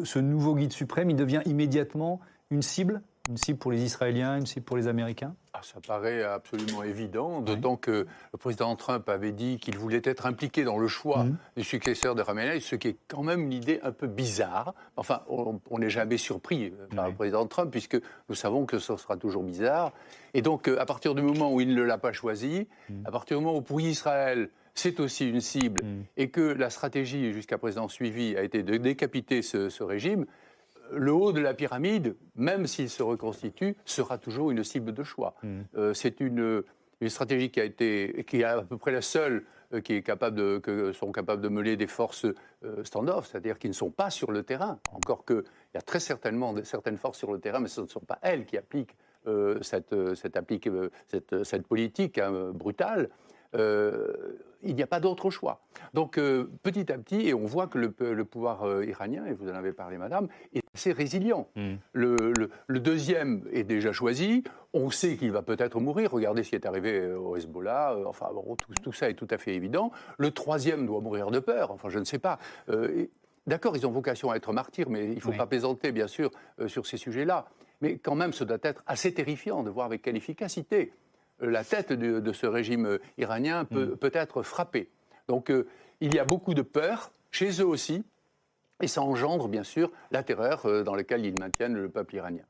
ce nouveau guide suprême, il devient immédiatement une cible pour les Israéliens, une cible pour les Américains? Ça paraît absolument évident, d'autant que le président Trump avait dit qu'il voulait être impliqué dans le choix du successeur de Khamenei, ce qui est quand même une idée un peu bizarre. Enfin, on n'est jamais surpris par le président Trump, puisque nous savons que ce sera toujours bizarre. Et donc, à partir du moment où il ne l'a pas choisi, à partir du moment où pour Israël, c'est aussi une cible, et que la stratégie jusqu'à présent suivie a été de décapiter ce régime, le haut de la pyramide, même s'il se reconstitue, sera toujours une cible de choix. C'est une stratégie qui est à peu près la seule que sont capables de mener des forces stand-off, c'est-à-dire qui ne sont pas sur le terrain. Encore qu'il y a très certainement certaines forces sur le terrain, mais ce ne sont pas elles qui appliquent cette politique brutale. Il n'y a pas d'autre choix. Donc, petit à petit, et on voit que le pouvoir iranien, et vous en avez parlé, madame, est assez résilient. Le deuxième est déjà choisi. On sait qu'il va peut-être mourir. Regardez ce qui est arrivé au Hezbollah. Tout ça est tout à fait évident. Le troisième doit mourir de peur. Enfin, je ne sais pas. D'accord, ils ont vocation à être martyrs, mais il ne faut pas plaisanter, bien sûr, sur ces sujets-là. Mais quand même, ça doit être assez terrifiant de voir avec quelle efficacité la tête de ce régime iranien peut être frappée. Donc il y a beaucoup de peur, chez eux aussi, et ça engendre bien sûr la terreur dans laquelle ils maintiennent le peuple iranien.